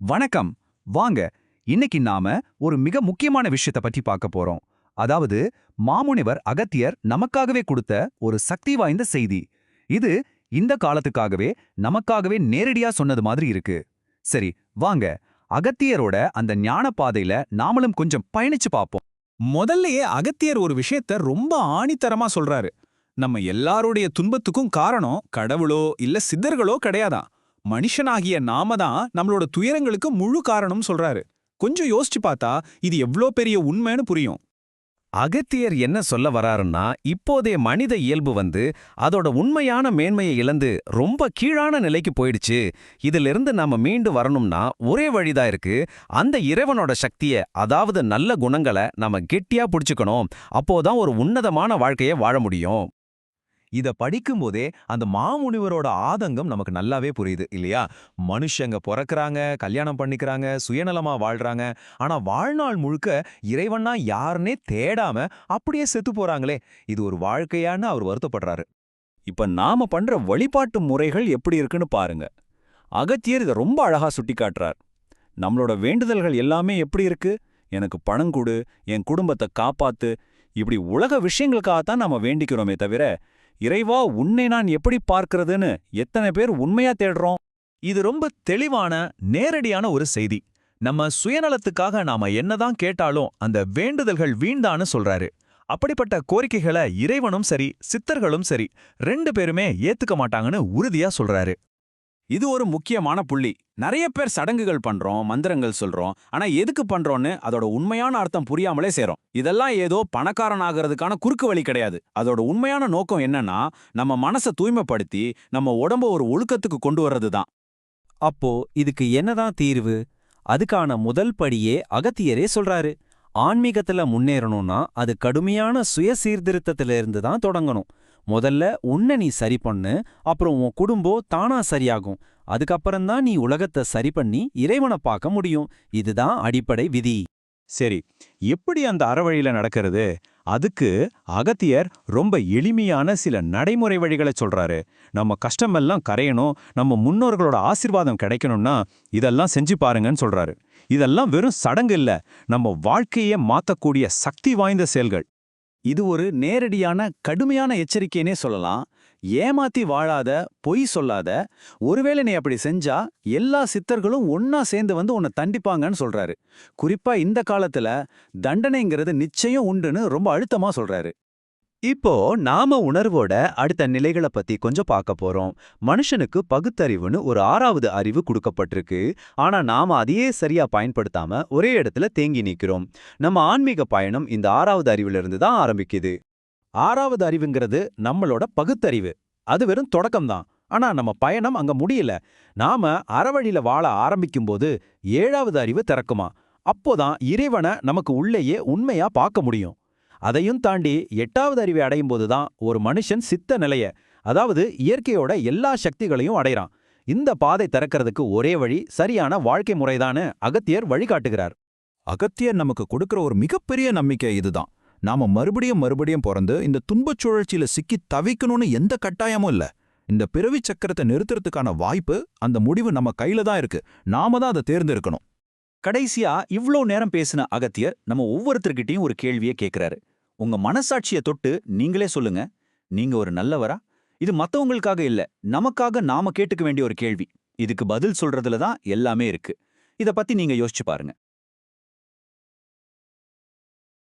வணக்கம். வாங்க, இன்னைக்கு நாம ஒரு மிக முக்கியமான விஷயத்தை பற்றி பார்க்க போறோம். அதாவது, மாமுனிவர் அகத்தியர் நமக்காகவே கொடுத்த ஒரு சக்தி வாய்ந்த செய்தி. இது இந்த காலத்துக்காகவே நமக்காகவே நேரடியா சொன்னது மாதிரி இருக்கு. சரி, வாங்க, அகத்தியரோட அந்த ஞான பாதையில நாமளும் கொஞ்சம் பயணிச்சு பார்ப்போம். முதல்லயே அகத்தியர் ஒரு விஷயத்த ரொம்ப ஆணித்தரமா சொல்றாரு. நம்ம எல்லாருடைய துன்பத்துக்கும் காரணம் கடவுளோ இல்ல சித்தர்களோ கிடையாதான். மனுஷனாகிய நாம தான் நம்மளோட துயரங்களுக்கு முழு காரணம் சொல்றாரு. கொஞ்சம் யோசிச்சு பார்த்தா இது எவ்ளோ பெரிய உண்மைன்னு புரியும். அகத்தியர் என்ன சொல்ல வராருன்னா, இப்போதைய மனித இயல்பு அதோட உண்மையான மேன்மையை இழந்து ரொம்ப கீழான நிலைக்கு போயிடுச்சு. இதிலிருந்து நாம மீண்டு வரணும்னா ஒரே வழிதான் இருக்கு. அந்த இறைவனோட சக்திய, அதாவது நல்ல குணங்களை நாம கெட்டியா புடிச்சுக்கணும். அப்போதான் ஒரு உன்னதமான வாழ்க்கையை வாழ முடியும். இத படிக்கும்போதே அந்த மாமுனிவரோட ஆதங்கம் நமக்கு நல்லாவே புரியுது இல்லையா? மனுஷங்க பொறக்கறாங்க, கல்யாணம் பண்ணிக்கிறாங்க, சுயநலமா வாழ்றாங்க. ஆனா வாழ்நாள் முழுக்க இறைவன்னா யாருன்னே தேடாம அப்படியே செத்து போறாங்களே, இது ஒரு வாழ்க்கையான்னு அவர் வருத்தப்படுறாரு. இப்ப நாம பண்ற வழிபாட்டு முறைகள் எப்படி இருக்குன்னு பாருங்க. அகத்தியர் இதை ரொம்ப அழகா சுட்டிக்காட்டுறார். நம்மளோட வேண்டுதல்கள் எல்லாமே எப்படி இருக்கு? எனக்கு பணம் கொடு, என் குடும்பத்தை காப்பாத்து, இப்படி உலக விஷயங்களுக்காகத்தான் நாம வேண்டிக்கிறோமே தவிர, இறைவா உன்னை நான் எப்படி பார்க்கிறதுன்னு எத்தனை பேர் உண்மையா தேடுறோம்? இது ரொம்ப தெளிவான, நேரடியான ஒரு செய்தி. நம்ம சுயநலத்துக்காக நாம என்னதான் கேட்டாலும் அந்த வேண்டுதல்கள் வீண்தான்னு சொல்றாரு. அப்படிப்பட்ட கோரிக்கைகளை இறைவனும் சரி, சித்தர்களும் சரி, 2 பேருமே ஏத்துக்க மாட்டாங்கன்னு உறுதியா சொல்றாரு. இது ஒரு முக்கியமான புள்ளி. நிறைய பேர் சடங்குகள் பண்றோம், மந்திரங்கள் சொல்றோம். ஆனா எதுக்கு பண்றோம்னு அதோட உண்மையான அர்த்தம் புரியாமலே செய்றோம். இதெல்லாம் ஏதோ பணக்காரன் ஆகிறதுக்கான குறுக்கு வழி கிடையாது. அதோட உண்மையான நோக்கம் என்னன்னா, நம்ம மனசை தூய்மைப்படுத்தி நம்ம உடம்ப ஒரு ஒழுக்கத்துக்கு கொண்டு வர்றது தான். அப்போ இதுக்கு என்னதான் தீர்வு? அதுக்கான முதல் படியே அகத்தியரே சொல்றாரு. ஆன்மீகத்துல முன்னேறணும்னா அது கடுமையான சுய சீர்திருத்தத்தில இருந்து தான் தொடங்கணும். முதல்ல உன்னை நீ சரி பண்ணு, அப்புறம் உன் குடும்பம் தானா சரியாகும். அதுக்கப்புறம்தான் நீ உலகத்தை சரி பண்ணி இறைவனை பார்க்க முடியும். இதுதான் அடிப்படை விதி. சரி, எப்படி அந்த அறவழியில நடக்கிறது? அதுக்கு அகத்தியர் ரொம்ப எளிமையான சில நடைமுறை வழிகளை சொல்றாரு. நம்ம கஷ்டமெல்லாம் கரையணும், நம்ம முன்னோர்களோட ஆசீர்வாதம் கிடைக்கணும்னா இதெல்லாம் செஞ்சு பாருங்கன்னு சொல்றாரு. இதெல்லாம் வெறும் சடங்கு இல்ல, நம்ம வாழ்க்கையே மாத்தக்கூடிய சக்தி வாய்ந்த செயல்கள். இது ஒரு நேரடியான கடுமையான எச்சரிக்கைனே சொல்லலாம். ஏமாத்தி வாழாத, பொய் சொல்லாத. ஒருவேளை நீ அப்படி செஞ்சா எல்லா சித்தர்களும் ஒன்னா சேர்ந்து உன்னை தண்டிப்பாங்கன்னு சொல்றாரு. குறிப்பா இந்த காலத்துல தண்டனைங்கிறது நிச்சயம் உண்டுன்னு ரொம்ப அழுத்தமா சொல்றாரு. இப்போ நாம உணர்வோட அடுத்த நிலைகளை பத்தி கொஞ்சம் பார்க்க போறோம். மனுஷனுக்கு பகுத்தறிவுன்னு ஒரு 6வது அறிவு கொடுக்கப்பட்டிருக்கு. ஆனா நாம அதையே சரியா பயன்படுத்தாம ஒரே இடத்துல தேங்கி நிக்கிறோம். நம்ம ஆன்மீக பயணம் இந்த 6வது அறிவிலிருந்து தான் ஆரம்பிக்குது. 6வது அறிவுங்கிறது நம்மளோட பகுத்தறிவு. அது வெறும் தொடக்கம்தான். ஆனா நம்ம பயணம் அங்க முடியல. நாம அறவழியில வாழ ஆரம்பிக்கும்போது 7வது அறிவு திறக்குமா. அப்போதான் இறைவனை நமக்கு உள்ளேயே உண்மையா பார்க்க முடியும். அதையும் தாண்டி 8வது அறிவை அடையும் போதுதான் ஒரு மனுஷன் சித்த நிலைய, அதாவது இயற்கையோட எல்லா சக்திகளையும் அடைறான். இந்த பாதை திறக்கிறதுக்கு ஒரே வழி சரியான வாழ்க்கை முறைதான்னு அகத்தியர் வழிகாட்டுகிறார். அகத்தியர் நமக்கு கொடுக்கிற ஒரு மிகப்பெரிய நம்பிக்கை இதுதான். நாம மறுபடியும் மறுபடியும் பிறந்து இந்த துன்பச் சுழற்சியில சிக்கி தவிக்கணும்னு எந்த கட்டாயமும் இல்ல. இந்த பிறவி சக்கரத்தை நிறுத்துறதுக்கான வாய்ப்பு, அந்த முடிவு நம்ம கையில தான் இருக்கு. நாம தான் அதை தேர்ந்தெடுக்கணும். கடைசியா இவ்ளோ நேரம் பேசின அகத்தியர் நம்ம ஒவ்வொருத்தர்கிட்டயும் ஒரு கேள்வியை கேட்கிறாரு. உங்க மனசாட்சியை தொட்டு நீங்களே சொல்லுங்க, நீங்க ஒரு நல்லவரா? இது மத்தவங்களுக்காக இல்ல, நமக்காக நாம கேட்டுக்க வேண்டிய ஒரு கேள்வி. இதுக்கு பதில் சொல்றதுல தான் எல்லாமே இருக்கு. இத பத்தி நீங்க யோசிச்சு பாருங்க.